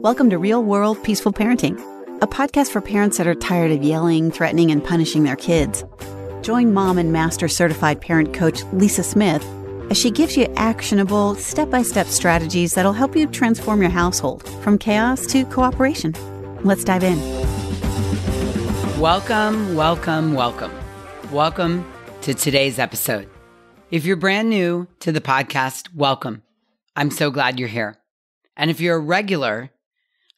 Welcome to Real World Peaceful Parenting, a podcast for parents that are tired of yelling, threatening, and punishing their kids. Join mom and master certified parent coach Lisa Smith as she gives you actionable, step-by-step strategies that'll help you transform your household from chaos to cooperation. Let's dive in. Welcome to today's episode. If you're brand new to the podcast, welcome. I'm so glad you're here. And if you're a regular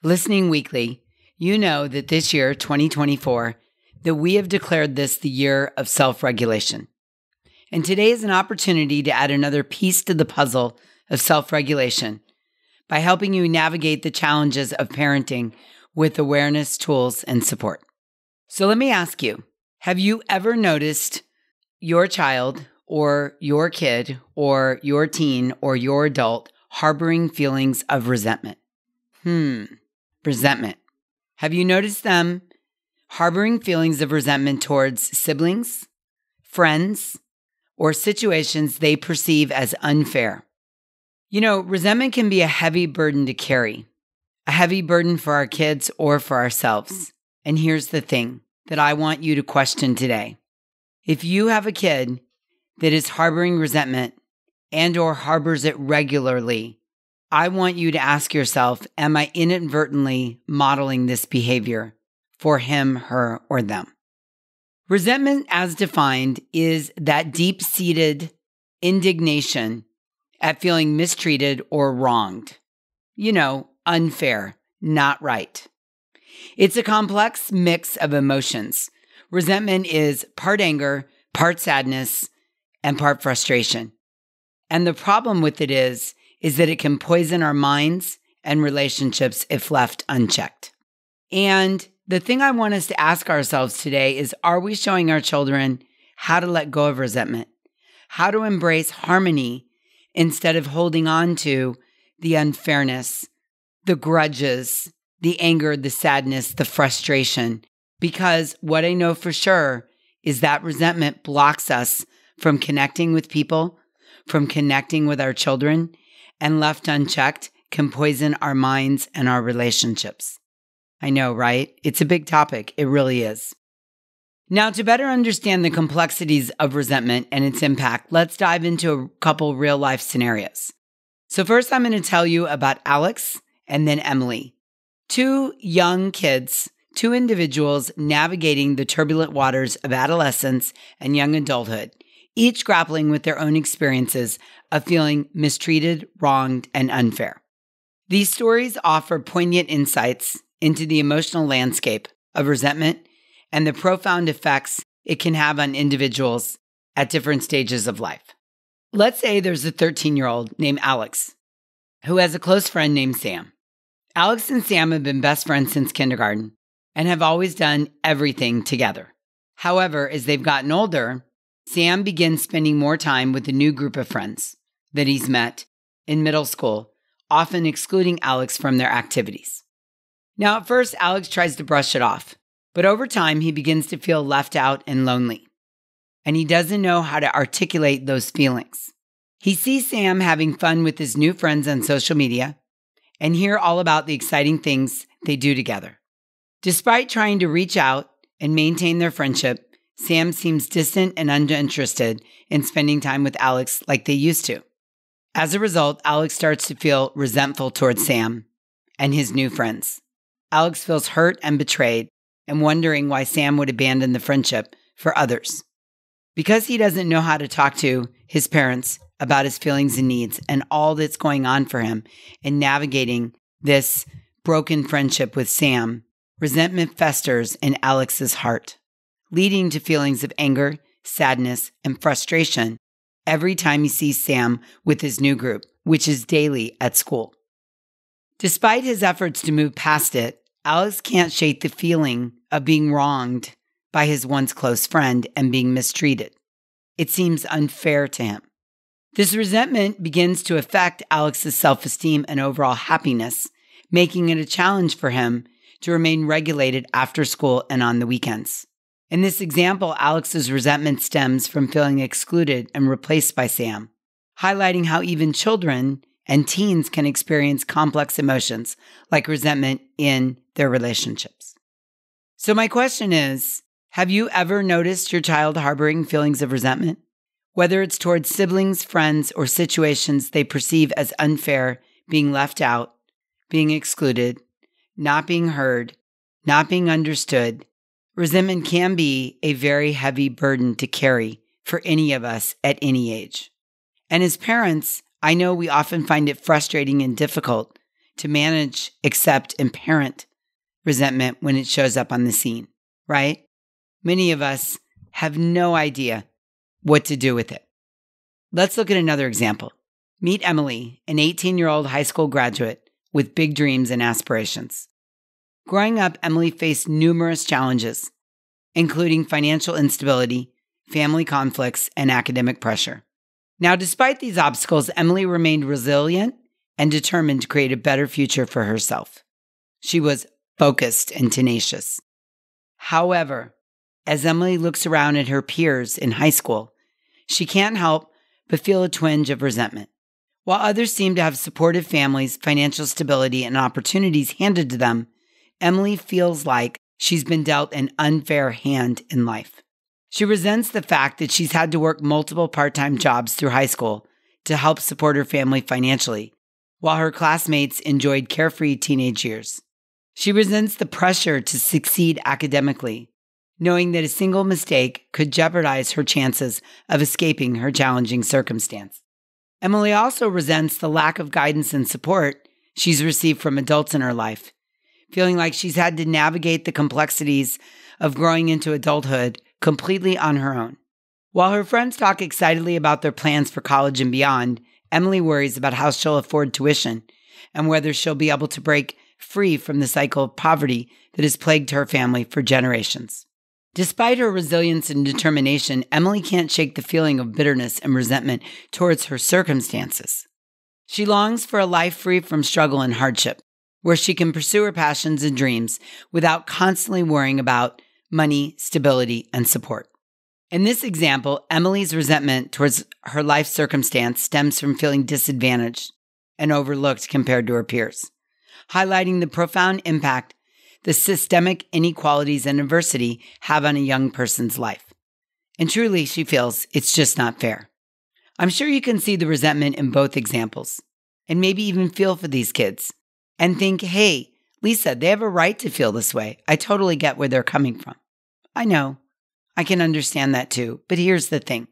listening weekly, you know that this year, 2024, that we have declared this the year of self-regulation. And today is an opportunity to add another piece to the puzzle of self-regulation by helping you navigate the challenges of parenting with awareness, tools, and support. So let me ask you, have you ever noticed your child or your kid or your teen or your adult harboring feelings of resentment? Resentment. Have you noticed them harboring feelings of resentment towards siblings, friends, or situations they perceive as unfair? You know, resentment can be a heavy burden to carry, a heavy burden for our kids or for ourselves. And here's the thing that I want you to question today. If you have a kid that is harboring resentment and or harbors it regularly, I want you to ask yourself, am I inadvertently modeling this behavior for him, her, or them? Resentment, as defined, is that deep-seated indignation at feeling mistreated or wronged. You know, unfair, not right. It's a complex mix of emotions. Resentment is part anger, part sadness, and part frustration. And the problem with it is that it can poison our minds and relationships if left unchecked. And the thing I want us to ask ourselves today is, are we showing our children how to let go of resentment? How to embrace harmony instead of holding on to the unfairness, the grudges, the anger, the sadness, the frustration? Because what I know for sure is that resentment blocks us from connecting with people, from connecting with our children, and left unchecked can poison our minds and our relationships. I know, right? It's a big topic. It really is. Now, to better understand the complexities of resentment and its impact, let's dive into a couple real-life scenarios. So first, I'm going to tell you about Alex and then Emily, two young kids, two individuals navigating the turbulent waters of adolescence and young adulthood, each grappling with their own experiences of feeling mistreated, wronged, and unfair. These stories offer poignant insights into the emotional landscape of resentment and the profound effects it can have on individuals at different stages of life. Let's say there's a 13-year-old named Alex who has a close friend named Sam. Alex and Sam have been best friends since kindergarten and have always done everything together. However, as they've gotten older, Sam begins spending more time with a new group of friends that he's met in middle school, often excluding Alex from their activities. Now, at first, Alex tries to brush it off, but over time, he begins to feel left out and lonely, and he doesn't know how to articulate those feelings. He sees Sam having fun with his new friends on social media and hear all about the exciting things they do together. Despite trying to reach out and maintain their friendship, Sam seems distant and uninterested in spending time with Alex like they used to. As a result, Alex starts to feel resentful towards Sam and his new friends. Alex feels hurt and betrayed and wondering why Sam would abandon the friendship for others. Because he doesn't know how to talk to his parents about his feelings and needs and all that's going on for him in navigating this broken friendship with Sam, resentment festers in Alex's heart, leading to feelings of anger, sadness, and frustration every time he sees Sam with his new group, which is daily at school. Despite his efforts to move past it, Alex can't shake the feeling of being wronged by his once close friend and being mistreated. It seems unfair to him. This resentment begins to affect Alex's self-esteem and overall happiness, making it a challenge for him to remain regulated after school and on the weekends. In this example, Alex's resentment stems from feeling excluded and replaced by Sam, highlighting how even children and teens can experience complex emotions like resentment in their relationships. So my question is, have you ever noticed your child harboring feelings of resentment? Whether it's towards siblings, friends, or situations they perceive as unfair, being left out, being excluded, not being heard, not being understood, resentment can be a very heavy burden to carry for any of us at any age. And as parents, I know we often find it frustrating and difficult to manage, accept, and parent resentment when it shows up on the scene, right? Many of us have no idea what to do with it. Let's look at another example. Meet Emily, an 18-year-old high school graduate with big dreams and aspirations. Growing up, Emily faced numerous challenges, including financial instability, family conflicts, and academic pressure. Now, despite these obstacles, Emily remained resilient and determined to create a better future for herself. She was focused and tenacious. However, as Emily looks around at her peers in high school, she can't help but feel a twinge of resentment. While others seem to have supportive families, financial stability, and opportunities handed to them, Emily feels like she's been dealt an unfair hand in life. She resents the fact that she's had to work multiple part-time jobs through high school to help support her family financially, while her classmates enjoyed carefree teenage years. She resents the pressure to succeed academically, knowing that a single mistake could jeopardize her chances of escaping her challenging circumstance. Emily also resents the lack of guidance and support she's received from adults in her life, feeling like she's had to navigate the complexities of growing into adulthood completely on her own. While her friends talk excitedly about their plans for college and beyond, Emily worries about how she'll afford tuition and whether she'll be able to break free from the cycle of poverty that has plagued her family for generations. Despite her resilience and determination, Emily can't shake the feeling of bitterness and resentment towards her circumstances. She longs for a life free from struggle and hardship, where she can pursue her passions and dreams without constantly worrying about money, stability, and support. In this example, Emily's resentment towards her life circumstance stems from feeling disadvantaged and overlooked compared to her peers, highlighting the profound impact the systemic inequalities and adversity have on a young person's life. And truly, she feels it's just not fair. I'm sure you can see the resentment in both examples, and maybe even feel for these kids, and think, hey, Lisa, they have a right to feel this way. I totally get where they're coming from. I know. I can understand that too. But here's the thing.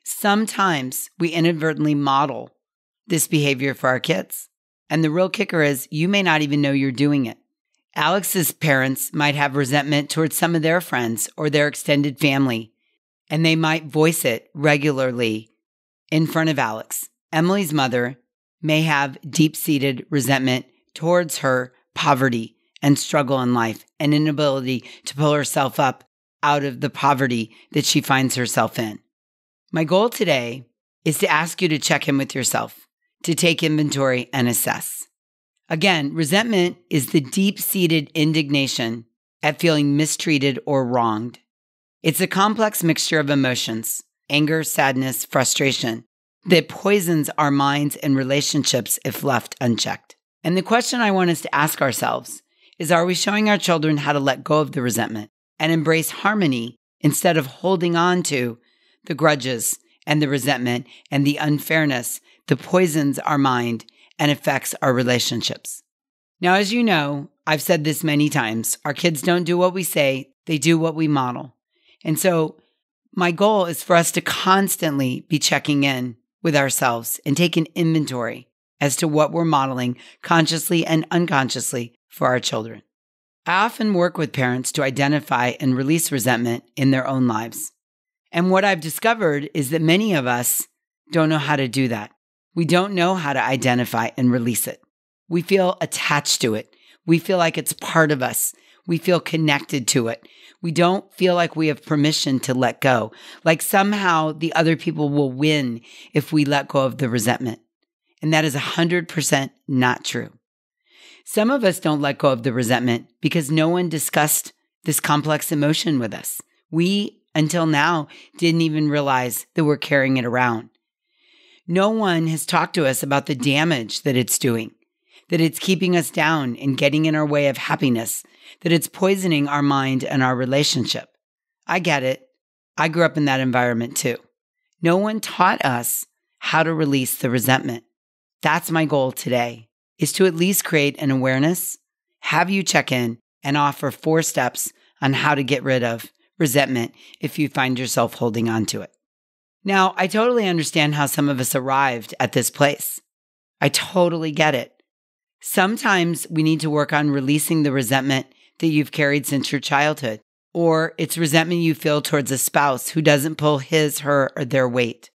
Sometimes we inadvertently model this behavior for our kids. And the real kicker is you may not even know you're doing it. Alex's parents might have resentment towards some of their friends or their extended family, and they might voice it regularly in front of Alex. Emily's mother may have deep-seated resentment towards her poverty and struggle in life and inability to pull herself up out of the poverty that she finds herself in. My goal today is to ask you to check in with yourself, to take inventory and assess. Again, resentment is the deep-seated indignation at feeling mistreated or wronged. It's a complex mixture of emotions, anger, sadness, frustration, that poisons our minds and relationships if left unchecked. And the question I want us to ask ourselves is, are we showing our children how to let go of the resentment and embrace harmony instead of holding on to the grudges and the resentment and the unfairness that poisons our mind and affects our relationships? Now, as you know, I've said this many times, our kids don't do what we say, they do what we model. And so my goal is for us to constantly be checking in with ourselves and take an inventory as to what we're modeling consciously and unconsciously for our children. I often work with parents to identify and release resentment in their own lives. And what I've discovered is that many of us don't know how to do that. We don't know how to identify and release it. We feel attached to it. We feel like it's part of us. We feel connected to it. We don't feel like we have permission to let go, like somehow the other people will win if we let go of the resentment. And that is 100% not true. Some of us don't let go of the resentment because no one discussed this complex emotion with us. We, until now, didn't even realize that we're carrying it around. No one has talked to us about the damage that it's doing, that it's keeping us down and getting in our way of happiness, that it's poisoning our mind and our relationship. I get it. I grew up in that environment too. No one taught us how to release the resentment. That's my goal today, is to at least create an awareness, have you check in, and offer 4 steps on how to get rid of resentment if you find yourself holding on to it. Now, I totally understand how some of us arrived at this place. I totally get it. Sometimes we need to work on releasing the resentment that you've carried since your childhood, or it's resentment you feel towards a spouse who doesn't pull his, her, or their weight.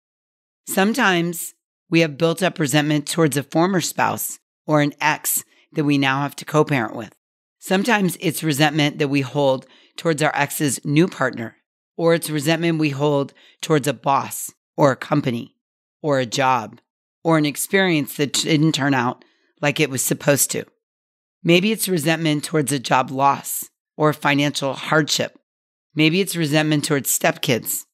Sometimes we have built up resentment towards a former spouse or an ex that we now have to co-parent with. Sometimes it's resentment that we hold towards our ex's new partner, or it's resentment we hold towards a boss or a company or a job or an experience that didn't turn out like it was supposed to. Maybe it's resentment towards a job loss or financial hardship. Maybe it's resentment towards stepkids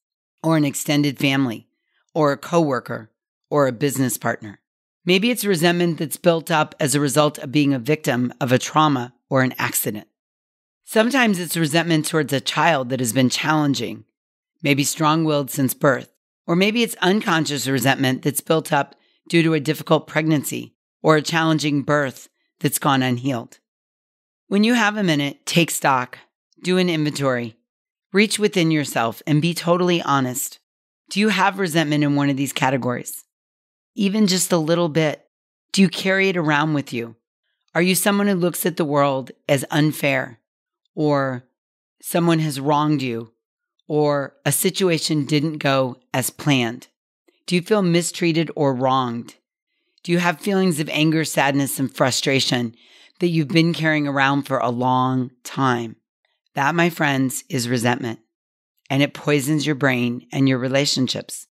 or an extended family or a coworker or a business partner. Maybe it's resentment that's built up as a result of being a victim of a trauma or an accident. Sometimes it's resentment towards a child that has been challenging, maybe strong-willed since birth, or maybe it's unconscious resentment that's built up due to a difficult pregnancy or a challenging birth that's gone unhealed. When you have a minute, take stock, do an inventory, reach within yourself, and be totally honest. Do you have resentment in one of these categories? Even just a little bit. Do you carry it around with you? Are you someone who looks at the world as unfair, or someone has wronged you, or a situation didn't go as planned? Do you feel mistreated or wronged? Do you have feelings of anger, sadness, and frustration that you've been carrying around for a long time? That, my friends, is resentment, and it poisons your brain and your relationships.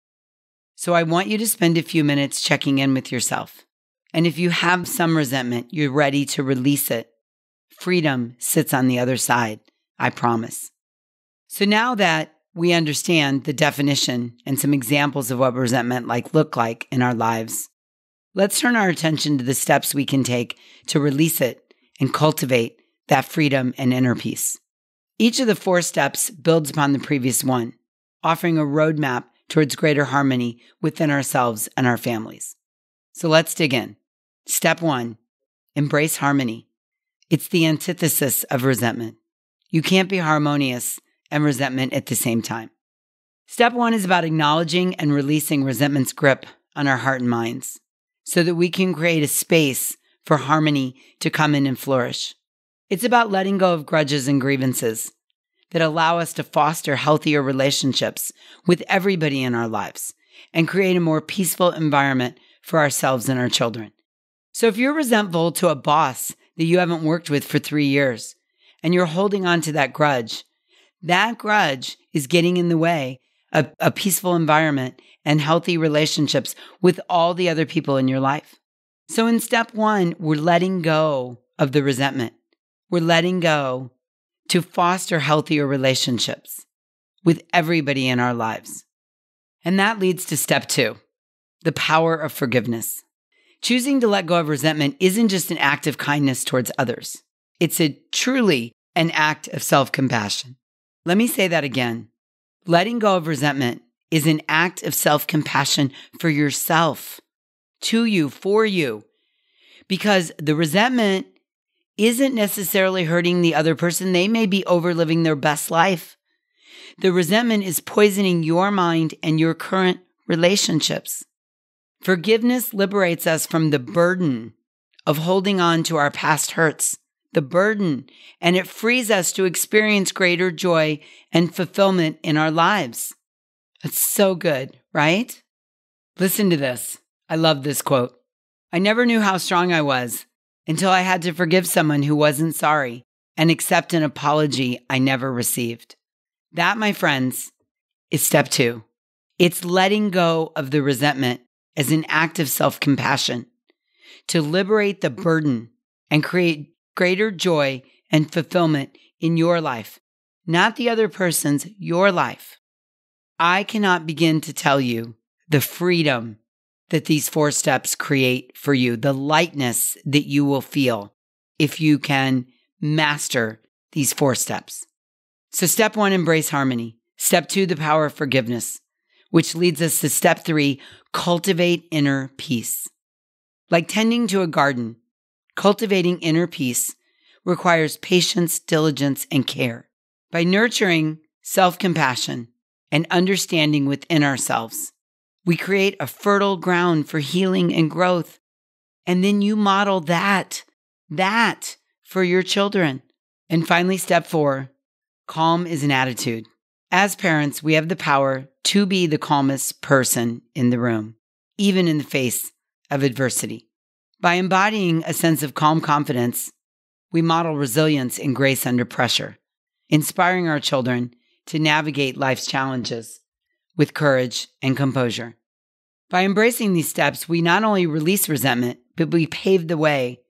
So I want you to spend a few minutes checking in with yourself. And if you have some resentment, you're ready to release it. Freedom sits on the other side, I promise. So now that we understand the definition and some examples of what resentment look like in our lives, let's turn our attention to the steps we can take to release it and cultivate that freedom and inner peace. Each of the 4 steps builds upon the previous one, offering a roadmap towards greater harmony within ourselves and our families. So let's dig in. Step 1, embrace harmony. It's the antithesis of resentment. You can't be harmonious and resentment at the same time. Step 1 is about acknowledging and releasing resentment's grip on our heart and minds so that we can create a space for harmony to come in and flourish. It's about letting go of grudges and grievances that allow us to foster healthier relationships with everybody in our lives and create a more peaceful environment for ourselves and our children. So if you're resentful to a boss that you haven't worked with for 3 years and you're holding on to that grudge is getting in the way of a peaceful environment and healthy relationships with all the other people in your life. So in step 1, we're letting go of the resentment. We're letting go to foster healthier relationships with everybody in our lives. And that leads to step 2, the power of forgiveness. Choosing to let go of resentment isn't just an act of kindness towards others. It's truly an act of self-compassion. Let me say that again. Letting go of resentment is an act of self-compassion for yourself, to you, for you, because the resentment isn't necessarily hurting the other person. They may be overliving their best life. The resentment is poisoning your mind and your current relationships. Forgiveness liberates us from the burden of holding on to our past hurts, and it frees us to experience greater joy and fulfillment in our lives. That's so good, right? Listen to this. I love this quote. I never knew how strong I was until I had to forgive someone who wasn't sorry and accept an apology I never received. That, my friends, is step 2. It's letting go of the resentment as an act of self-compassion to liberate the burden and create greater joy and fulfillment in your life, not the other person's, your life. I cannot begin to tell you the freedom that these 4 steps create for you, the lightness that you will feel if you can master these 4 steps. So step 1, embrace harmony. Step 2, the power of forgiveness, which leads us to step 3, cultivate inner peace. Like tending to a garden, cultivating inner peace requires patience, diligence, and care. By nurturing self-compassion and understanding within ourselves, we create a fertile ground for healing and growth. And then you model that for your children. And finally, step 4, calm is an attitude. As parents, we have the power to be the calmest person in the room, even in the face of adversity. By embodying a sense of calm confidence, we model resilience and grace under pressure, inspiring our children to navigate life's challenges with courage and composure. By embracing these steps, we not only release resentment, but we pave the way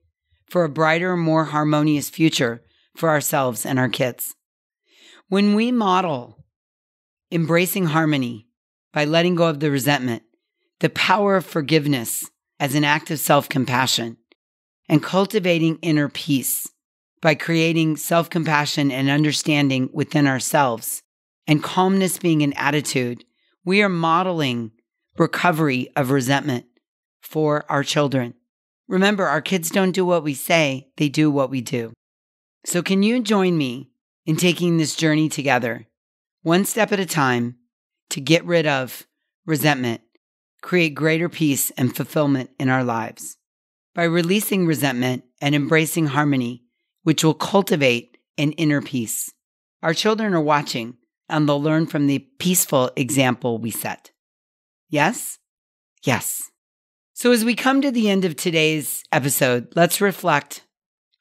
for a brighter, more harmonious future for ourselves and our kids. When we model embracing harmony by letting go of the resentment, the power of forgiveness as an act of self-compassion, and cultivating inner peace by creating self-compassion and understanding within ourselves, and calmness being an attitude, we are modeling recovery of resentment for our children. Remember, our kids don't do what we say, they do what we do. So can you join me in taking this journey together, one step at a time, to get rid of resentment, create greater peace and fulfillment in our lives? By releasing resentment and embracing harmony, which will cultivate an inner peace. Our children are watching, and they'll learn from the peaceful example we set. Yes? Yes. So as we come to the end of today's episode, let's reflect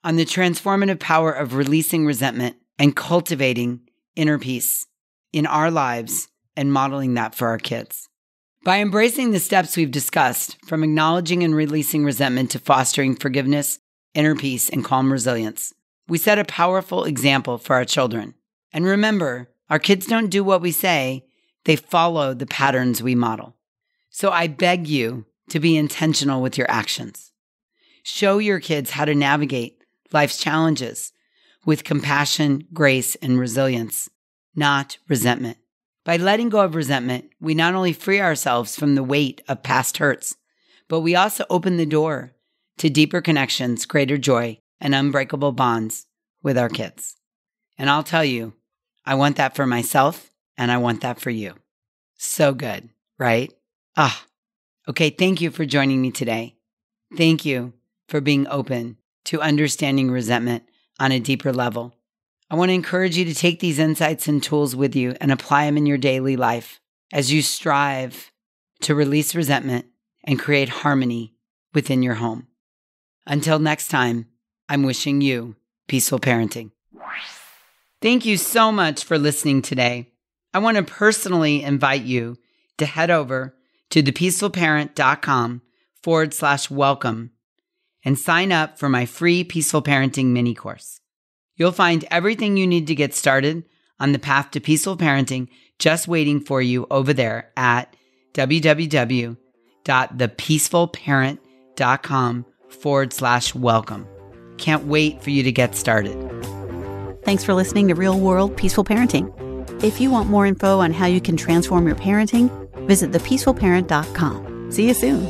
on the transformative power of releasing resentment and cultivating inner peace in our lives and modeling that for our kids. By embracing the steps we've discussed, from acknowledging and releasing resentment to fostering forgiveness, inner peace, and calm resilience, we set a powerful example for our children. And remember, our kids don't do what we say, they follow the patterns we model. So I beg you to be intentional with your actions. Show your kids how to navigate life's challenges with compassion, grace, and resilience, not resentment. By letting go of resentment, we not only free ourselves from the weight of past hurts, but we also open the door to deeper connections, greater joy, and unbreakable bonds with our kids. And I'll tell you, I want that for myself, and I want that for you. So good, right? Okay, thank you for joining me today. Thank you for being open to understanding resentment on a deeper level. I want to encourage you to take these insights and tools with you and apply them in your daily life as you strive to release resentment and create harmony within your home. Until next time, I'm wishing you peaceful parenting. Thank you so much for listening today. I want to personally invite you to head over to thepeacefulparent.com/welcome and sign up for my free Peaceful Parenting mini course. You'll find everything you need to get started on the path to peaceful parenting just waiting for you over there at www.thepeacefulparent.com/welcome. Can't wait for you to get started. Thanks for listening to Real World Peaceful Parenting. If you want more info on how you can transform your parenting, visit thepeacefulparent.com. See you soon.